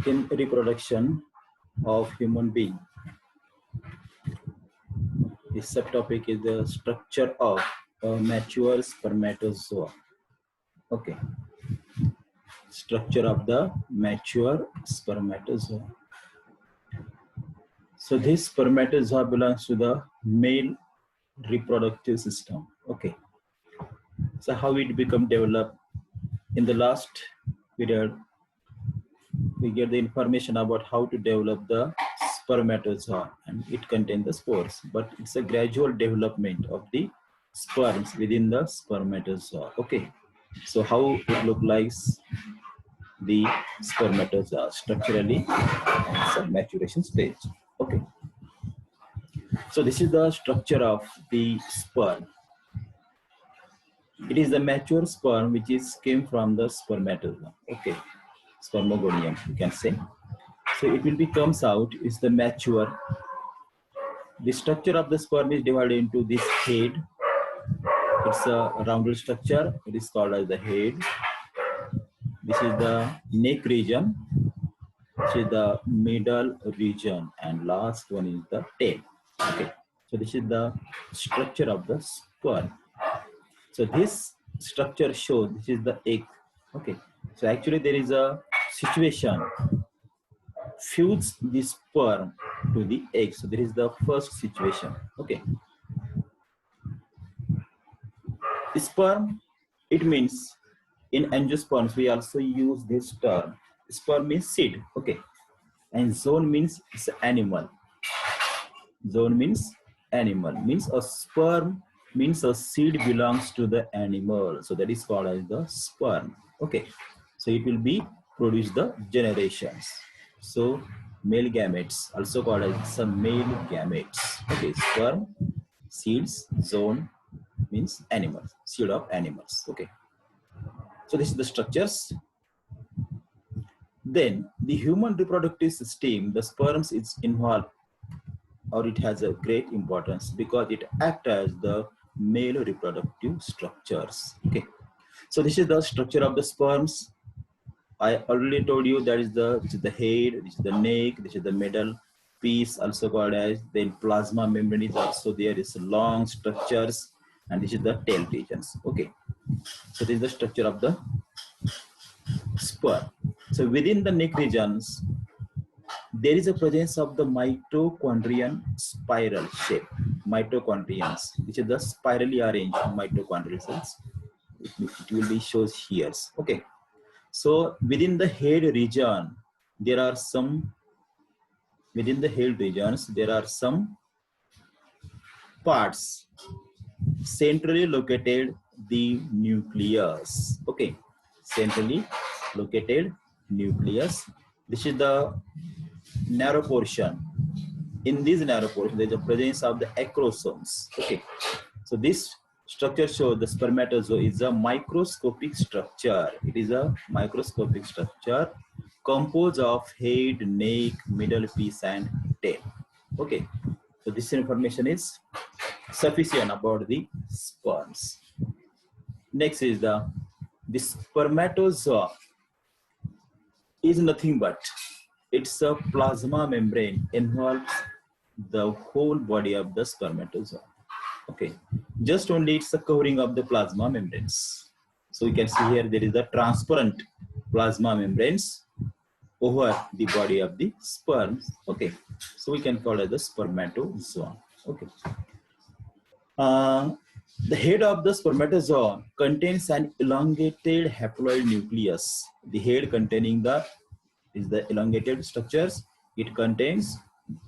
in reproduction of human being. The subtopic is the structure of a mature spermatozoa. Okay. Structure of the mature spermatozoa. So this spermatozoa belongs to the male reproductive system. Okay. So how it become developed? In the last period, we get the information about how to develop the spermatozoa, and it contains the spores, but it's a gradual development of the sperms within the spermatozoa. Okay, so how it looks like the spermatozoa structurally and some maturation stage. Okay, so this is the structure of the sperm. It is the mature sperm which came from the spermatozoa. Okay, spermogonium you can say. So it will be comes out is the mature. The structure of the sperm is divided into this head. It's a rounded structure. It is called as the head. This is the neck region. This is the middle region, and last one is the tail. Okay. So this is the structure of the sperm. So this structure shows this is the egg. Okay. So actually there is a situation fuse the sperm to the egg. So there is the first situation. Okay. The sperm, it means in angiosperms we also use this term. Sperm means seed. Okay. And zone means it's an animal. Zone means animal. Means a sperm means a seed belongs to the animal. So that is called as the sperm. Okay. So it will be produce the generations. So male gametes, also called as some male gametes. Okay, sperm, seeds, zone means animals, seed of animals. Okay. So this is the structures. Then the human reproductive system, the sperms is involved, or it has a great importance because it acts as the male reproductive structures. Okay. So this is the structure of the sperms. I already told you that is this is the head, this is the neck, this is the middle piece, also called as then plasma membrane is also there. It's long structures, and this is the tail regions. Okay, so this is the structure of the sperm. So within the neck regions, there is a presence of the mitochondrion spiral shape. Mitochondrions, which is the spirally arranged mitochondrial cells. It will be shows here. Okay. So within the head region, there are some, within the head regions, there are some parts centrally located the nucleus. Okay, centrally located nucleus. This is the narrow portion. In this narrow portion, there is a presence of the acrosomes. Okay, so this structure shows the spermatozoa is a microscopic structure. It is a microscopic structure composed of head, neck, middle piece, and tail. Okay, so this information is sufficient about the sperms. Next is the spermatozoa is nothing but it's a plasma membrane involves the whole body of the spermatozoa. Okay, just only it's a covering of the plasma membranes. So you can see here there is a transparent plasma membranes over the body of the sperms. Okay, so we can call it the spermatozoa. Okay, the head of the spermatozoa contains an elongated haploid nucleus. The head containing the is the elongated structures. It contains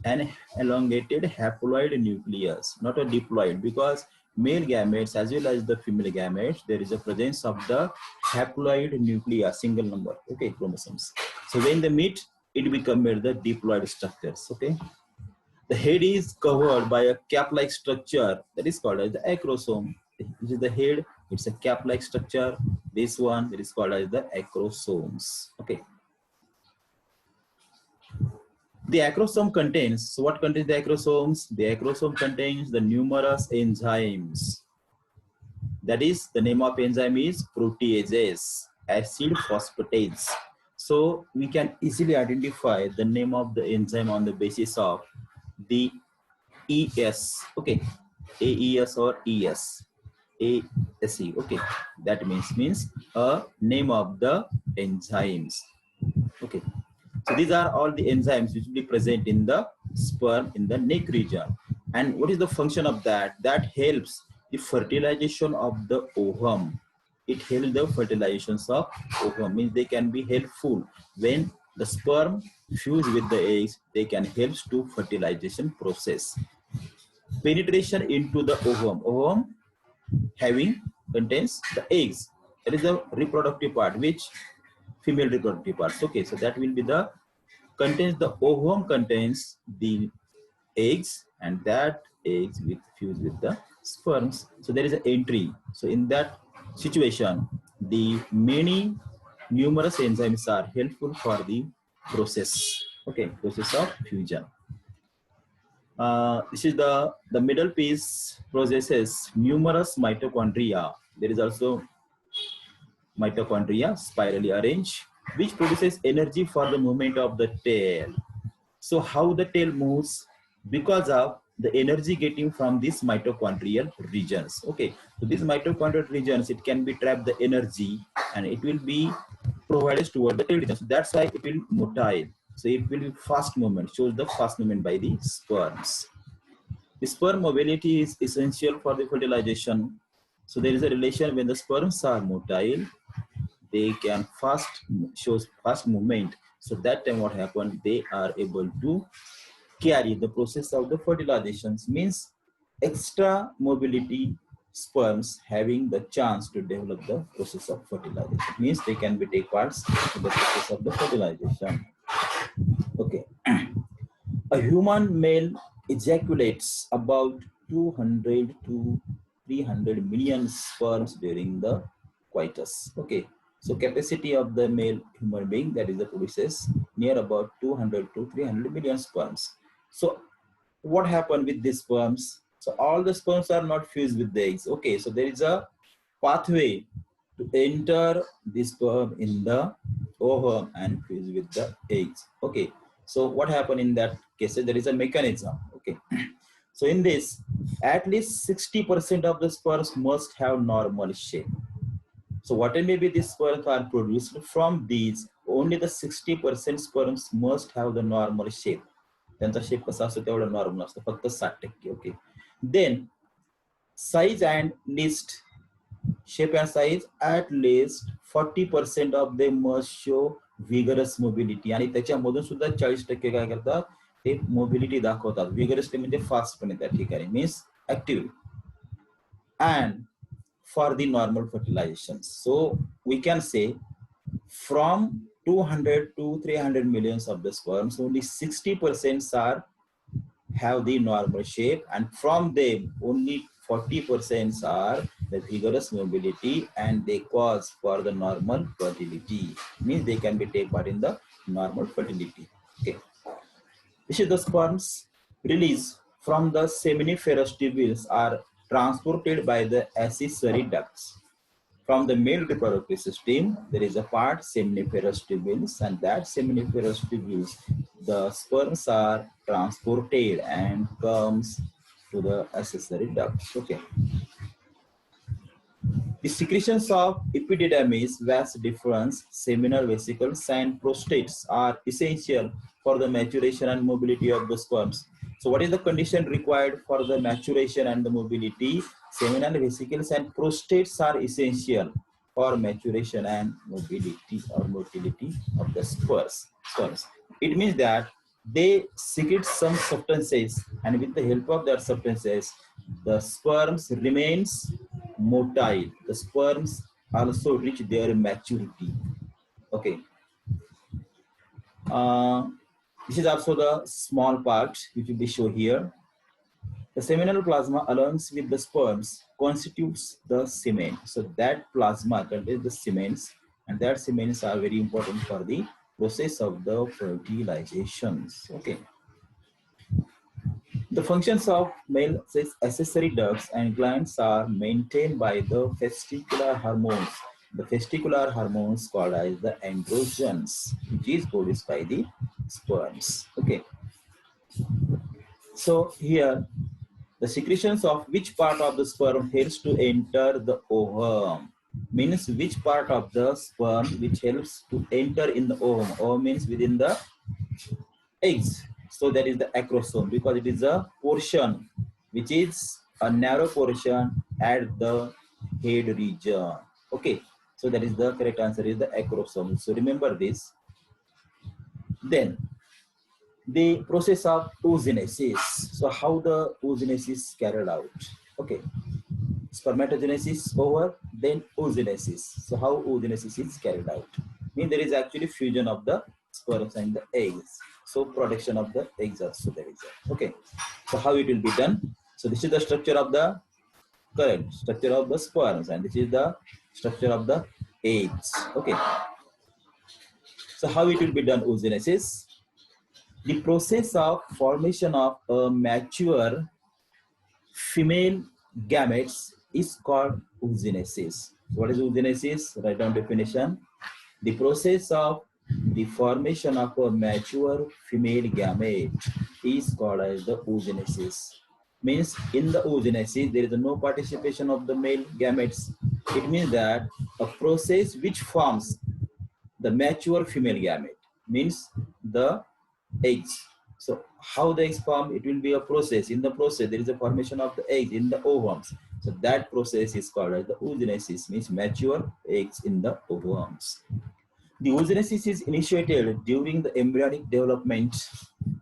an elongated haploid nucleus, not a diploid, because male gametes as well as the female gametes, there is a presence of the haploid nucleus, single number, okay, chromosomes. So when they meet, it becomes the diploid structures. Okay, the head is covered by a cap-like structure that is called as the acrosome. This is the head, it's a cap-like structure. This one that is called as the acrosomes. Okay. The acrosome contains, so what contains the acrosomes? The acrosome contains the numerous enzymes. That is, the name of enzyme is proteases, acid phosphatase. So we can easily identify the name of the enzyme on the basis of the ES, okay, AES or ES, ASE, okay. That means a name of the enzymes, okay. So these are all the enzymes which will be present in the sperm in the neck region. And what is the function of that? That helps the fertilization of the ovum. It helps the fertilizations of ovum, means they can be helpful when the sperm fuse with the eggs. They can help to fertilization process. Penetration into the ovum. Ovum having contains the eggs. That is the reproductive part, which female reproductive parts. Okay, so that will be the contains the ovum contains the eggs, and that eggs with fuse with the sperms. So there is an entry. So in that situation, the many numerous enzymes are helpful for the process. Okay, process of fusion. This is the middle piece processes numerous mitochondria. There is also mitochondria spirally arranged, which produces energy for the movement of the tail. So how the tail moves? Because of the energy getting from these mitochondrial regions. Okay, so these mitochondrial regions, it can be trapped the energy and it will be provided toward the tail region. So that's why it will motile. So it will be fast movement, shows the fast movement by the sperms. The sperm mobility is essential for the fertilization. So there is a relation when the sperms are motile, they can shows fast movement. So that time what happened, they are able to carry the process of the fertilizations, means extra mobility sperms having the chance to develop the process of fertilization, means they can be take parts in the process of the fertilization. Okay. A human male ejaculates about 200 to 300 million sperms during the coitus. Okay, so capacity of the male human being, that is the produces near about 200 to 300 million sperms. So what happened with these sperms? So all the sperms are not fused with the eggs. Okay, so there is a pathway to enter the sperm in the ovum and fuse with the eggs. Okay, so what happened in that case? There is a mechanism. Okay, so in this, at least 60% of the sperms must have normal shape. So whatever may be the sperms are produced from these, only the 60% sperms must have the normal shape. त्यांचा shape कसा असतो तेवढा normal असतो, फक्त 60%. Okay, then size and least shape and size at least 40% of them must show vigorous mobility. आणि त्याच्यामधून सुद्धा 40% काय करतात, ते मोबिलिटी दाखवतात. विगरसली म्हणजे फास्टपणे त्या ठिकाणी, means active. And for the normal fertilization, so we can say from 200 to 300 millions of the sperms, only 60% are have the normal shape, and from them only 40% are the vigorous mobility, and they cause for the normal fertility, means they can be take part in the normal fertility. Okay, this is the sperms released from the seminiferous tubules are transported by the accessory ducts. From the male reproductive system, there is a part seminiferous tubules, and that seminiferous tubules, the sperms are transported and comes to the accessory ducts. Okay. The secretions of epididymis, vas deferens, seminal vesicles, and prostates are essential for the maturation and mobility of the sperms. So what is the condition required for the maturation and the mobility? Seminal vesicles and prostates are essential for maturation and mobility or motility of the sperms. It means that they secrete some substances, and with the help of that substances, the sperms remains motile. The sperms also reach their maturity. Okay. This is also the small part which will be shown here. The seminal plasma along with the sperms constitutes the semen. So that plasma contains the semens, and that semens are very important for the process of the fertilizations. Okay. The functions of male accessory ducts and glands are maintained by the testicular hormones the testicular hormones called as the androgens, which is produced by the sperms. Okay. So here, the secretions of which part of the sperm helps to enter the ovum, means which part of the sperm which helps to enter in the ovum. Ovum means within the eggs. So that is the acrosome, because it is a portion which is a narrow portion at the head region. Okay. So that is the correct answer is the acrosome. So remember this. Then the process of oogenesis. So how the oogenesis carried out? Okay. Spermatogenesis over, then oogenesis. So how oogenesis is carried out? Mean there is actually fusion of the sperms and the eggs. So production of the eggs also there is. Okay. So how it will be done? So this is the structure of the current structure of the sperms, and this is the structure of the eggs. Okay. So how it will be done oogenesis? The process of formation of a mature female gametes is called oogenesis. What is oogenesis? Write down definition. The process of the formation of a mature female gamete is called as the oogenesis. Means in the oogenesis there is no participation of the male gametes. It means that a process which forms the mature female gamete, means the eggs. So how the eggs form? It will be a process. In the process, there is a formation of the eggs in the ovums. So that process is called as the oogenesis, means mature eggs in the ovums. The oogenesis is initiated during the embryonic development.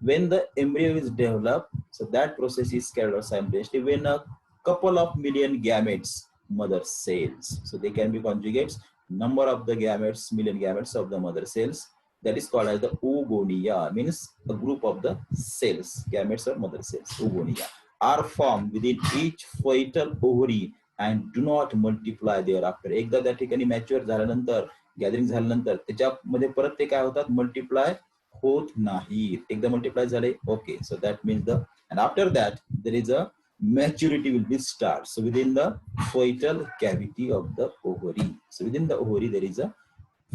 When the embryo is developed, so that process is carried out simultaneously when a couple of million gametes, mother cells. So they can be conjugates. Number of the gametes, million gametes of the mother cells. That is called as the oogonia, means a group of the cells, gametes or mother cells, oogonia, are formed within each foetal ovary and do not multiply thereafter. एकदा त्या ठिकाणी mature झाल्यानंतर, gathering झाल्यानंतर त्याच्यामध्ये परत ते काय होतात, मल्टिप्लाय होत नाहीत. एकदा मल्टिप्लाय झाले, okay. So that means the, and after that there is a maturity will be start. So within the foetal cavity of the ovary, so within the ovary there is a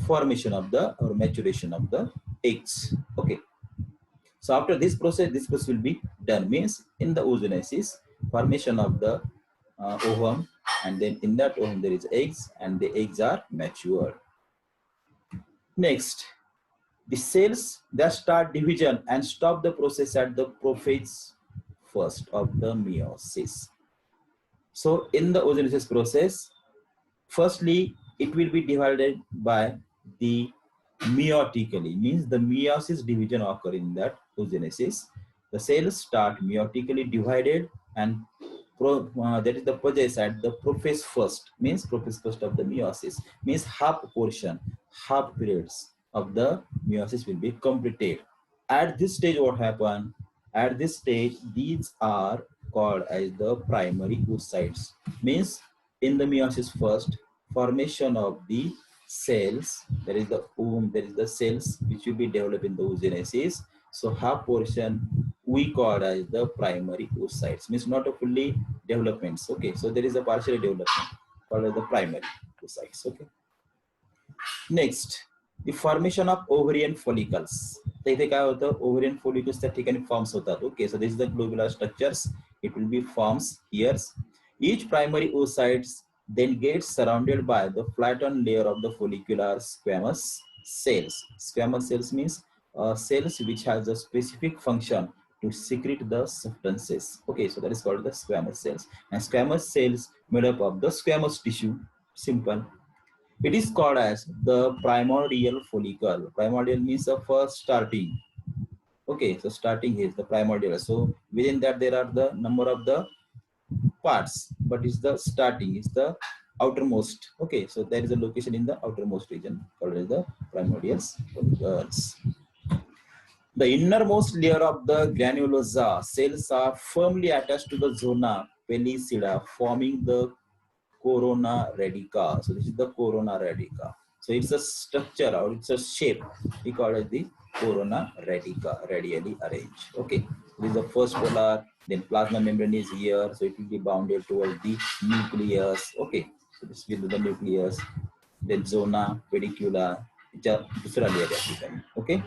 formation of the or maturation of the eggs. Okay. So after this process will be done. Means in the oogenesis, formation of the ovum, and then in that ovum there is eggs, and the eggs are mature. Next, the cells that start division and stop the process at the prophase first of the meiosis. So in the oogenesis process, firstly, it will be divided by the meiotically, means the meiosis division occur in that oogenesis. The cells start meiotically divided, and that is the process at the prophase first, means prophase first of the meiosis, means half portion, half periods of the meiosis will be completed. At this stage, what happened? At this stage, these are called as the primary oocytes, means in the meiosis first, formation of the cells, there is the womb, there is the cells which will be developed in the oogenesis. So half portion we call as the primary oocytes, means not a fully developments. Okay, so there is a partial development called as the primary oocytes. Okay. Next, the formation of ovarian follicles. तर इथे काय होतं, ovarian follicles त्या ठिकाणी forms होतात. Okay, so this is the globular structures. It will be forms here. Each primary oocytes then gets surrounded by the flattened layer of the follicular squamous cells. Squamous cells means cells which has a specific function to secrete the substances. Okay, so that is called the squamous cells. And squamous cells made up of the squamous tissue. Simple. It is called as the primordial follicle. Primordial means the first starting. Okay, so starting is the primordial. So within that there are the number of the parts, but it's the starting, is the outermost. Okay, so there is a location in the outermost region called as the primordial follicles. The innermost layer of the granulosa cells are firmly attached to the zona pellicida, forming the corona radica. So this is the corona radica. So it's a structure or it's a shape. We call it the corona radica, radially arranged. Okay. This is the first polar. Then plasma membrane is here. So it will be bounded towards the nucleus. Okay. So this will be the nucleus. then zona, pedicula, दुसरा layer या ठिकाणी. Okay.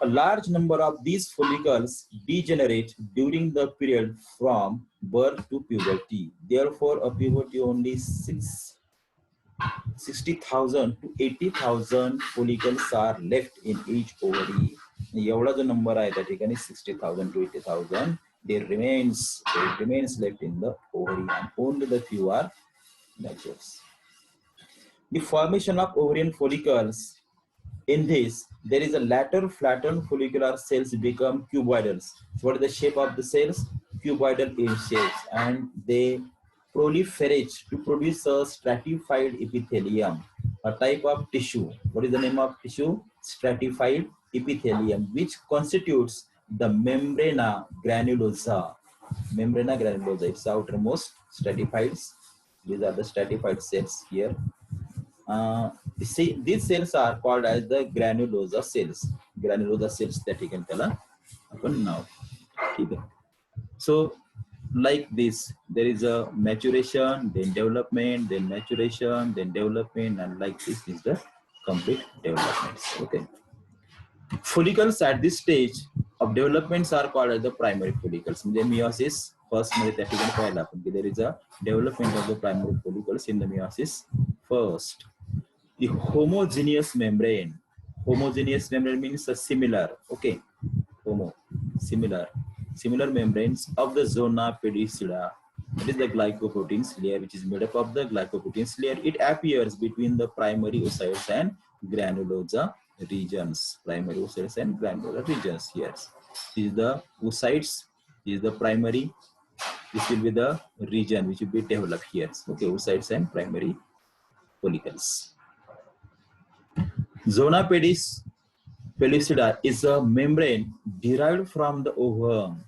A large number of these follicles degenerate during the period from birth to puberty. Therefore, a puberty only 60,000 to 80,000 follicles are left in each ovary. एवढा जो number आहे त्या ठिकाणी 60,000 to 80,000 there remains left in the ovary and only the few are matures. The formation of ovarian follicles. In this, there is a later flattened follicular cells become cuboidals. So what is the shape of the cells? Cuboidal in shapes, and they proliferate to produce a stratified epithelium, a type of tissue. What is the name of tissue? Stratified epithelium, which constitutes the membrana granulosa. Membrana granulosa, it's outermost stratified. These are the stratified cells here. These cells are called as the granulosa cells. Granulosa cells that you can tell now. So, like this, there is a maturation, then development, then maturation, then development, and like this is the complete development. Okay. Follicles at this stage of developments are called as the primary follicles. In the meiosis, first there is a development of the primary follicles in the meiosis first. The homogeneous membrane. Homogeneous membrane means a similar, okay, similar membranes of the zona pedicula. It is the glycoproteins layer, which is made up of the glycoproteins layer. It appears between the primary oocytes and granulosa regions. Primary oocytes and granular regions. Yes, this is the oocytes. This is the primary. This will be the region which will be developed here. Okay, oocytes and primary follicles. Zona pellucida is a membrane derived from the ovum.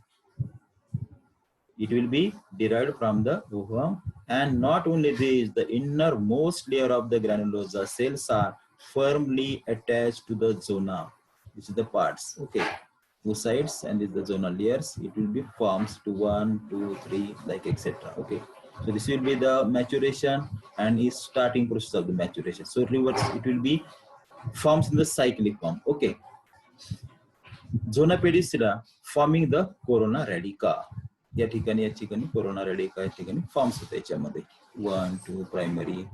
It will be derived from the ovum, and not only this, the innermost layer of the granulosa cells are firmly attached to the zona. This is the parts. Okay, oocytes and this is the zonal layers. It will be forms to 1, 2, 3, like etc. Okay, so this will be the maturation and is starting process of the maturation. So reverse, it will be forms in the cyclic form. Okay. Zona pedicula forming the corona radica. या ठिकाणी corona radica या ठिकाणी forms होते याच्यामध्ये 1, 2 primary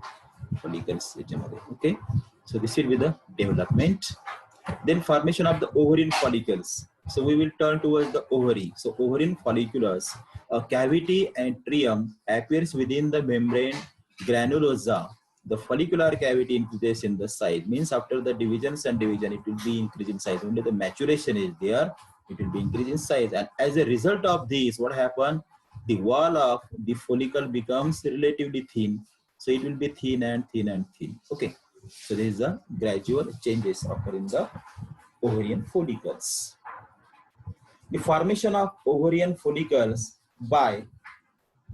follicles याच्यामध्ये. Okay. So this will be the development. Then formation of the ovarian follicles. So we will turn towards the ovary. So ovarian folliculus, a cavity atrium appears within the membrane granulosa. The follicular cavity increases in the size, means after the divisions and division, it will be increasing size. Only the maturation is there, it will be increasing size. And as a result of this, what happens? The wall of the follicle becomes relatively thin. So it will be thin and thin and thin. Okay. So there is a gradual changes occur in the ovarian follicles. The formation of ovarian follicles by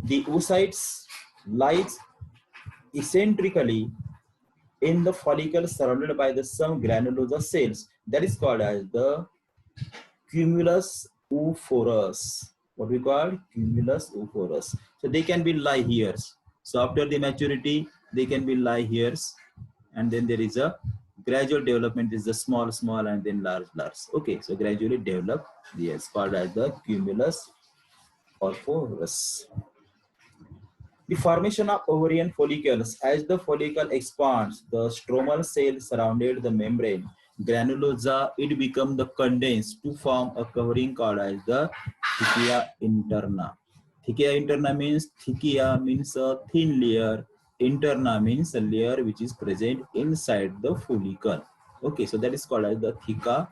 the oocytes lies eccentrically in the follicle surrounded by the some granulosa cells. That is called as the cumulus oophorus. What we call cumulus oophorus. So they can be lie here. So after the maturity, they can be lie here. And then there is a gradual development, is the small and then large. Okay, so gradually develop, yes, called as the cumulus oophorus. The formation of ovarian follicles. As the follicle expands, the stromal cell surrounded the membrane granulosa, it becomes the condensed to form a covering called as the thiccia interna. Thiccia interna means, thiccia means a thin layer, interna means a layer which is present inside the follicle. Okay, so that is called as the thiccia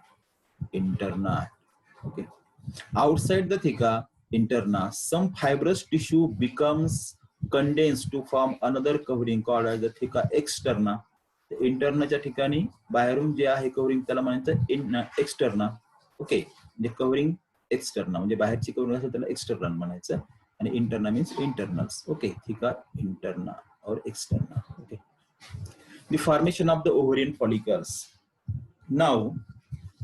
interna. Okay, outside the thiccia interna, some fibrous tissue becomes condensed to form another covering called as the thiccia externa. इंटरनाच्या ठिकाणी बाहेरून जे आहे covering त्याला म्हणायचं externa. Okay, म्हणजे covering externa म्हणजे बाहेरची covering असेल त्याला एक्सटर्नल म्हणायचं, आणि interna means internals. Okay, theca interna और externa. Okay, the formation of the ovarian follicles. Now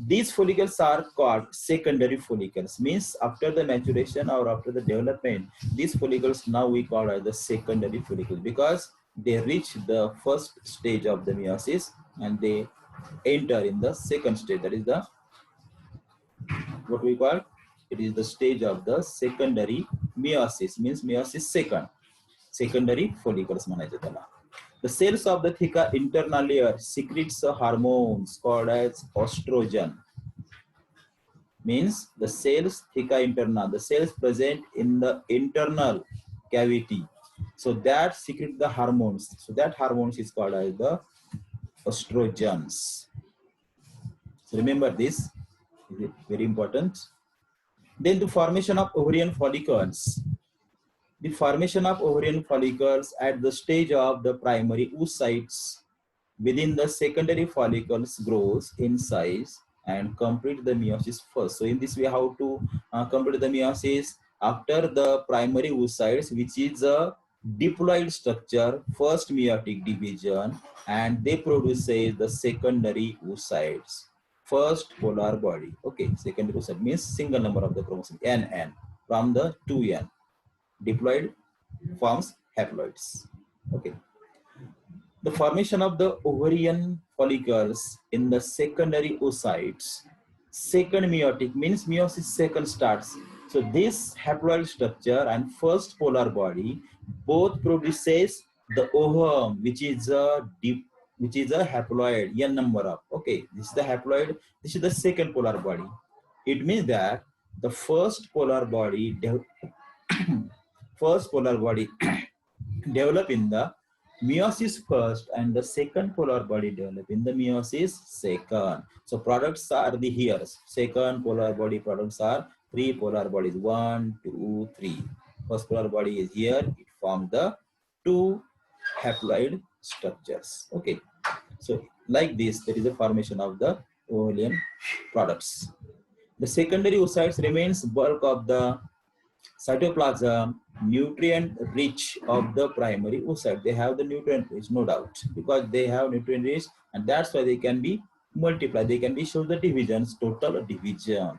these follicles are called secondary follicles, means after the maturation or after the development, these follicles now we call as the secondary follicles, because they reach the first stage of the meiosis and they enter in the second stage. That is the what we call it is the stage of the secondary meiosis, means meiosis secondary follicles म्हणायचे त्याला. The cells of the theca internal layer secretes hormones called as estrogen. Means the cells theca interna, the cells present in the internal cavity, so that secrete the hormones. So that hormones is called as the estrogens. So remember this, is very important. Then the formation of ovarian follicles. The formation of ovarian follicles at the stage of the primary oocytes within the secondary follicles grows in size and complete the meiosis first. So in this way, how to complete the meiosis after the primary oocytes, which is a diploid structure, first meiotic division, and they produce the secondary oocytes, first polar body. Okay, secondary oocyte means single number of the chromosome, NN, from the 2N. Diploid forms haploids. Okay. The formation of the ovarian follicles in the secondary oocytes, second meiotic means meiosis second starts. So this haploid structure and first polar body both produces the ovum, which is a haploid, n number of. Okay, this is the haploid. This is the second polar body. It means that the first polar body develop in the meiosis first and the second polar body develop in the meiosis second. So products are the here. Second polar body products are three polar bodies, 1, 2, 3. First polar body is here. It forms the two haploid structures. Okay. So like this, there is a formation of the ovarian products. The secondary oocytes remains bulk of the cytoplasm, nutrient rich of the primary oocyte. They have the nutrient rich, no doubt, because they have nutrient rich, and that's why they can be multiplied. They can be shown the divisions, total division.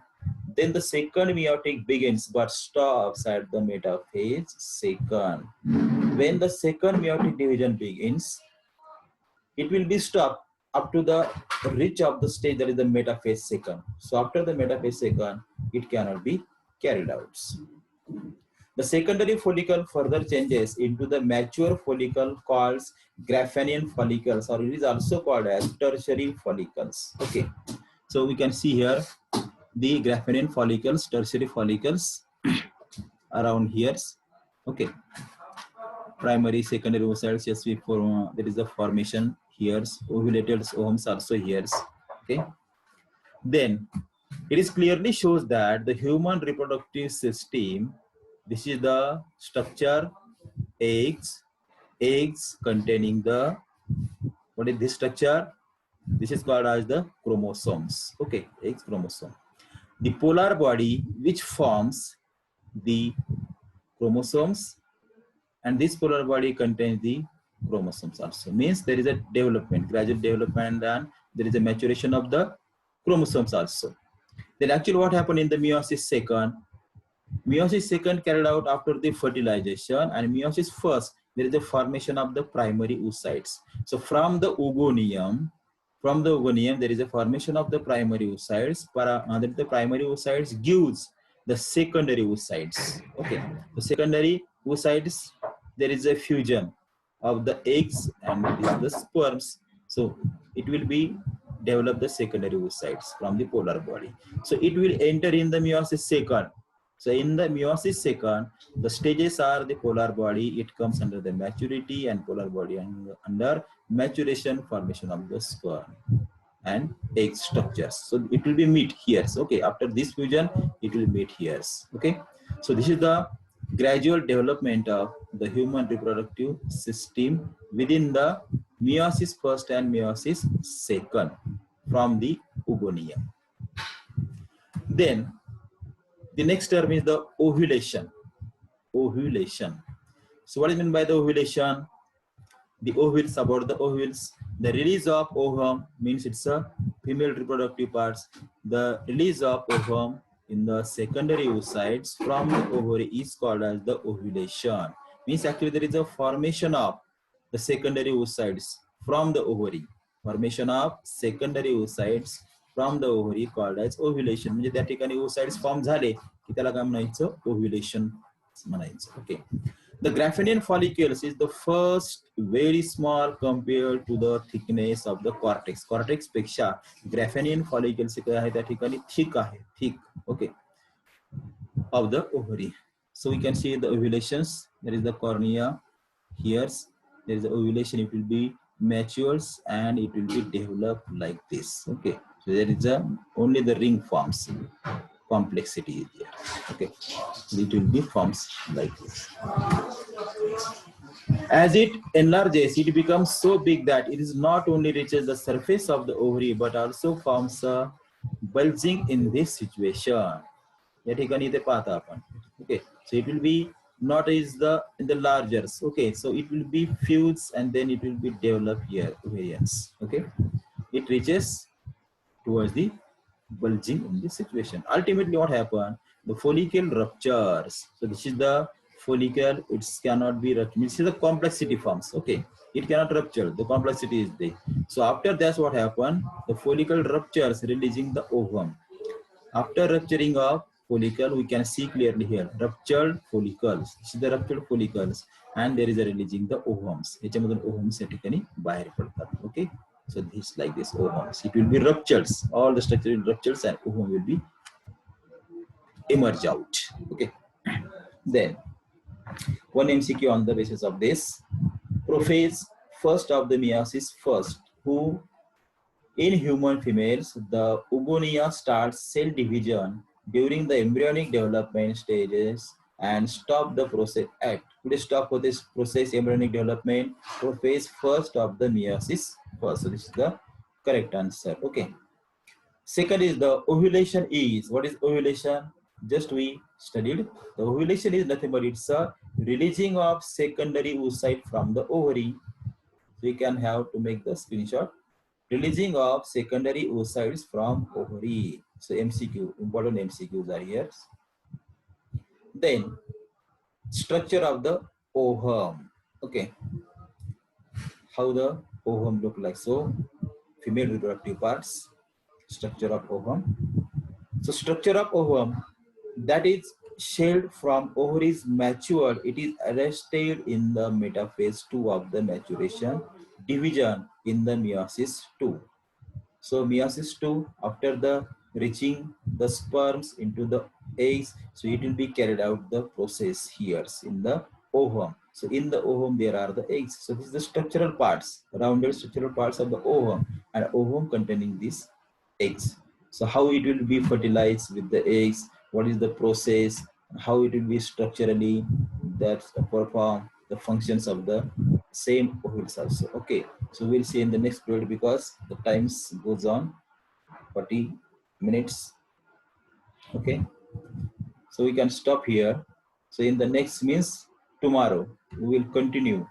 Then the second meiotic begins but stops at the metaphase second. When the second meiotic division begins, it will be stopped up to the reach of the stage, that is the metaphase second. So after the metaphase second, it cannot be carried out. The secondary follicle further changes into the mature follicle called Graphanian follicles, or it is also called as tertiary follicles. Okay, so we can see here the Graphanian follicles, tertiary follicles around here. Okay, primary, secondary oocytes, yes, there is a formation here. Ovulated ovules also here. Okay, then it is clearly shows that the human reproductive system, this is the structure, eggs containing the, what is this structure? This is called as the chromosomes. Okay, eggs chromosome. The polar body which forms the chromosomes, and this polar body contains the chromosomes also. Means there is a development, gradual development, and there is a maturation of the chromosomes also. Then actually what happened in the meiosis second? Meiosis second carried out after the fertilization, and meiosis first, there is a formation of the primary oocytes. So from the oogonium, there is a formation of the primary oocytes. The primary oocytes gives the secondary oocytes. Okay, the secondary oocytes, there is a fusion of the eggs and the sperms. So it will be develop the secondary oocytes from the polar body. So it will enter in the meiosis second. So in the meiosis second, the stages are the polar body, it comes under the maturity, and polar body under maturation, formation of the sperm and egg structures. So it will be meet here. So, okay, after this fusion, it will meet here. Okay, so this is the gradual development of the human reproductive system within the meiosis first and meiosis second from the oogonium. Then the next term is the ovulation. Ovulation. So what is meant by the ovulation? The ovules, about the ovules, the release of ovum means it's a female reproductive parts. The release of ovum in the secondary oocytes from the ovary is called as the ovulation. Means actually there is a formation of the secondary oocytes from the ovary. Formation of secondary oocytes from the ovary called as ovulation. म्हणजे त्या ठिकाणी oocytes form झाले की त्याला काय म्हणायचं, ovulation म्हणायचं. Okay. The Graphenian follicles is the first very small compared to the thickness of the cortex. Cortex पेक्षा Graphenian follicles काय आहे त्या ठिकाणी thick आहे, thick. Okay. Of the ovary. So we can see the ovulations. There is the cornea. Here there is the ovulation. It will be matures and it will be developed like this. Okay. So there is only the ring forms. Complexity is there. Okay. It will be forms like this. As it enlarges, it becomes so big that it is not only reaches the surface of the ovary but also forms a bulging in this situation. या ठिकाणी इथे पाहता आपण. Okay, so it will be not is the in the larger. Okay, so it will be fused and then it will be developed here, ovarians. Okay, it reaches towards the bulging in this situation. Ultimately, what happened? The follicle ruptures. So this is the follicle. It cannot be ruptured. This is the complexity forms. Okay, it cannot rupture. The complexity is there. So after that, what happened? The follicle ruptures, releasing the ovum. After rupturing of follicle, we can see clearly here ruptured follicles. This is the ruptured follicles, and there is a releasing the ovums. याच्यामधून ovums या ठिकाणी बाहेर पडतात. Okay. So this like this ovums. It will be ruptures. All the structure will ruptures and ovum will be emerge out. Okay. Then one MCQ on the basis of this. Prophase first of the meiosis first. Who in human females, the oogonia starts cell division during the embryonic development stages and stop the process at. Could stop for this process embryonic development. Prophase first of the meiosis first. So this is the correct answer. Okay. Second is the ovulation is. What is ovulation? Just we studied. The ovulation is nothing but it's a releasing of secondary oocyte from the ovary. We can have to make the screenshot. Releasing of secondary oocytes from ovary. So MCQ, important MCQs are here. Then structure of the ovum. Okay. How the ovum look like? So female reproductive parts. Structure of ovum. So structure of ovum, that is shelled from ovaries matured. It is arrested in the metaphase 2 of the maturation. Division in the meiosis 2. So meiosis 2, after the reaching the sperms into the eggs, so it will be carried out the process here in the ovum. So in the ovum there are the eggs. So this is the structural parts, rounded structural parts of the ovum, and ovum containing these eggs. So how it will be fertilized with the eggs, what is the process, how it will be structurally that perform the functions of the same ovules also. Okay, so we'll see in the next period because the times goes on 40 minutes. Okay, so we can stop here. So in the next means tomorrow we will continue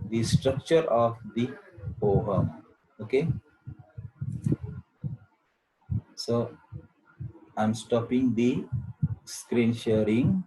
the structure of the ovum. Okay, so I'm stopping the screen sharing.